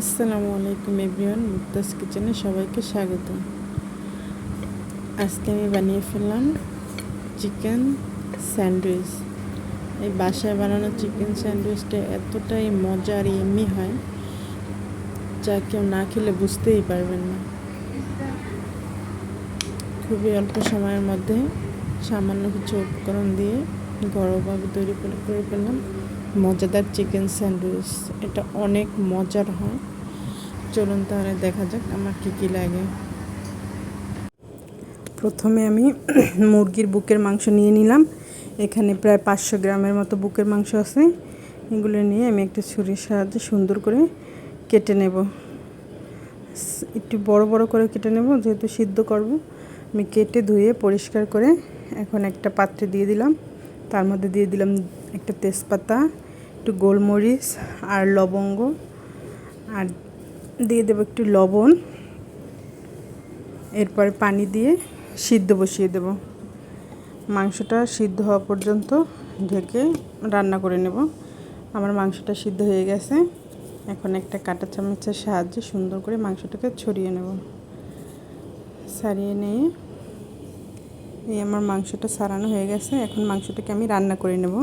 আসসালামু আলাইকুম এভরিওয়ান, মুক্তাস কিচেনে সবাইকে স্বাগত। আজকে আমি বানিয়ে ফেললাম চিকেন স্যান্ডউইচ। এই বাসায় বানানো চিকেন স্যান্ডউইচটা এতটাই মজার এমনি হয়, যা কেউ না খেলে বুঝতেই পারবেন না। খুবই অল্প সময়ের মধ্যে সামান্য কিছু উপকরণ দিয়ে ঘরোয়াভাবে তৈরি করে ফেললাম মজাদার চিকেন স্যান্ডউইচ। এটা অনেক মজার হয়। চলুন তাহলে দেখা যাক আমার কী লাগে। প্রথমে আমি মুরগির বুকের মাংস নিয়ে নিলাম। এখানে প্রায় 500 গ্রামের মতো বুকের মাংস আছে। এগুলো নিয়ে আমি একটা ছুরির সাহায্যে সুন্দর করে কেটে নেব। একটু বড় বড় করে কেটে নেব, যেহেতু সিদ্ধ করব। আমি কেটে ধুয়ে পরিষ্কার করে এখন একটা পাত্রে দিয়ে দিলাম। তার মধ্যে দিয়ে দিলাম একটা তেজপাতা, একটু গোলমরিচ আর লবঙ্গ, আর দিয়ে দেবো একটু লবণ। এরপরে পানি দিয়ে সিদ্ধ বসিয়ে দেব। মাংসটা সিদ্ধ হওয়া পর্যন্ত ঢেকে রান্না করে নেব। আমার মাংসটা সিদ্ধ হয়ে গেছে। এখন একটা কাঁটা চামচের সাহায্যে সুন্দর করে মাংসটাকে ছড়িয়ে নেব। ছাড়িয়ে নিয়ে এই আমার মাংসটা ছাড়ানো হয়ে গেছে। এখন মাংসটাকে আমি রান্না করে নেব।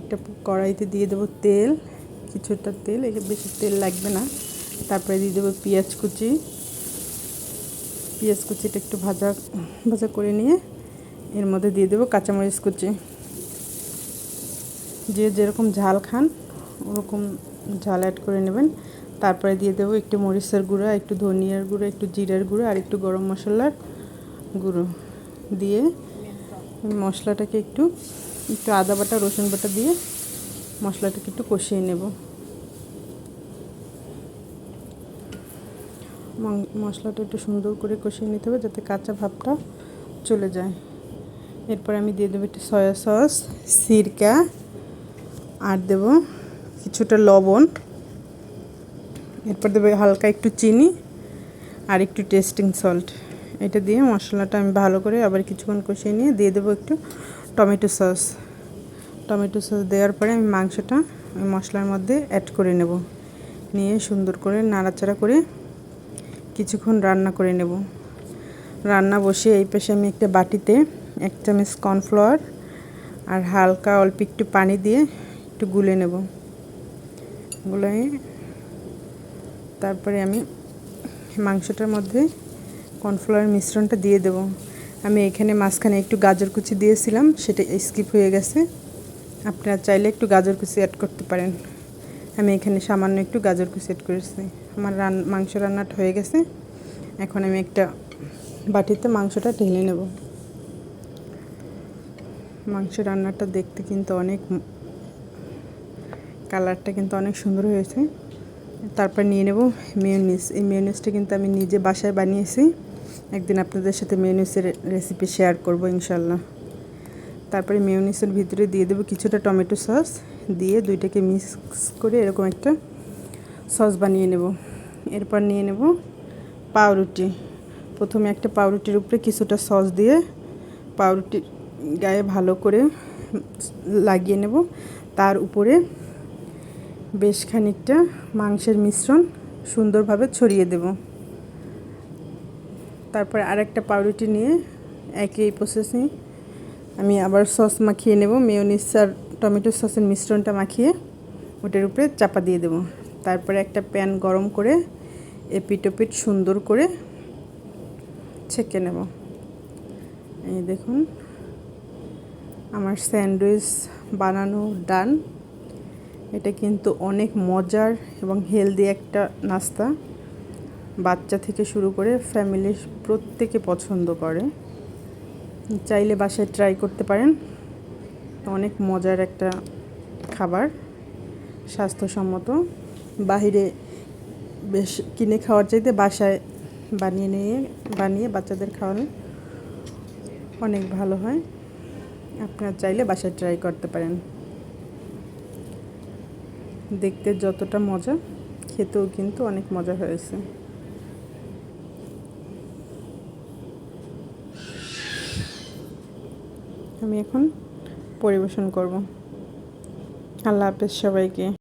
একটা কড়াইতে দিয়ে দেবো তেল, কিছুটা তেল, এর বেশি তেল লাগবে না। তারপরে দিয়ে দেবো পেঁয়াজ কুচিটা একটু ভাজা করে নিয়ে এর মধ্যে দিয়ে দেবো কাঁচামরিচ কুচি। যে যেরকম ঝাল খান ওরকম ঝাল অ্যাড করে নেবেন। তারপরে দিয়ে দেবো একটু মরিচের গুঁড়া, একটু ধনিয়ার গুঁড়ো, একটু জিরার গুঁড়ো আর একটু গরম মশলার গুঁড়ো দিয়ে মশলাটাকে একটু আদা বাটা, রসুন বাটা দিয়ে মশলাটাকে একটু কষিয়ে নেব। মশলাটা একটু সুন্দর করে কষিয়ে নিতে হবে, যাতে কাঁচা ভাবটা চলে যায়। এরপর আমি দিয়ে দেবো একটু সয়া সস, সিরকা, আর দেব কিছুটা লবণ। এরপর দেবো হালকা একটু চিনি আর একটু টেস্টিং সল্ট। এটা দিয়ে মশলাটা আমি ভালো করে আবার কিছুক্ষণ কষিয়ে নিয়ে দিয়ে দেবো একটু টমেটো সস দেওয়ার পরে আমি মাংসটা মশলার মধ্যে অ্যাড করে নেব। নিয়ে সুন্দর করে নাড়াচাড়া করে কিছুক্ষণ রান্না করে নেব। রান্না বসিয়ে এই পাশে আমি একটা বাটিতে 1 চামচ কর্নফ্লাওয়ার আর হালকা অল্প একটু পানি দিয়ে একটু গুলে নেব। গুলে তারপরে আমি মাংসটার মধ্যে কর্নফ্লাওয়ার মিশ্রণটা দিয়ে দেব। আমি এখানে মাঝখানে একটু গাজর কুচি দিয়েছিলাম, সেটা স্কিপ হয়ে গেছে। আপনারা চাইলে একটু গাজর কুচি অ্যাড করতে পারেন। আমি এখানে সামান্য একটু গাজর কুচি অ্যাড করেছি। আমার মাংস রান্নাটা হয়ে গেছে। এখন আমি একটা বাটিতে মাংসটা ঢেলে নেব। মাংস রান্নাটা দেখতে কিন্তু কালারটা কিন্তু অনেক সুন্দর হয়েছে। তারপর নিয়ে নেব মেয়োনিজ। এই মেয়োনিজটা কিন্তু আমি নিজে বাসায় বানিয়েছি। একদিন আপনাদের সাথে মেয়োনিজের রেসিপি শেয়ার করব ইনশাল্লাহ। তারপরে মেয়োনিজের ভিতরে দিয়ে দেবো কিছুটা টমেটো সস, দিয়ে দুইটাকে মিক্স করে এরকম একটা সস বানিয়ে নেব। এরপর নিয়ে নেব পাউরুটি। প্রথমে একটা পাউরুটির উপরে কিছুটা সস দিয়ে পাউরুটির গায়ে ভালো করে লাগিয়ে নেব। তার উপরে বেশ খানিকটা মাংসের মিশ্রণ সুন্দরভাবে ছড়িয়ে দেব। তারপর আরেকটা পাউরুটি নিয়ে একই প্রসেসে আমি আবার সস মাখিয়ে নেব। মেয়োনিজ আর টমেটো সসের মিশ্রণটা মাখিয়ে ওটার উপরে চাপা দিয়ে দেব। তারপরে একটা প্যান গরম করে এপিট ওপিট সুন্দর করে ছেঁকে নেব। এই দেখুন আমার স্যান্ডউইচ বানানো ডান। এটা কিন্তু অনেক মজার এবং হেলদি একটা নাস্তা। বাচ্চা থেকে শুরু করে ফ্যামিলির প্রত্যেকে পছন্দ করে। চাইলে বাসায় ট্রাই করতে পারেন। অনেক মজার একটা খাবার, স্বাস্থ্যসম্মত। বাহিরে বেশ কিনে খাওয়ার চাইতে বাসায় বানিয়ে বাচ্চাদের খাওয়ানো অনেক ভালো হয়। আপনারা চাইলে বাসায় ট্রাই করতে পারেন। দেখতে যতটা মজা, খেতেও কিন্তু অনেক মজা হয়েছে। আমি এখন পরিবেশন করব। আল্লাহ হাফেজ সবাইকে।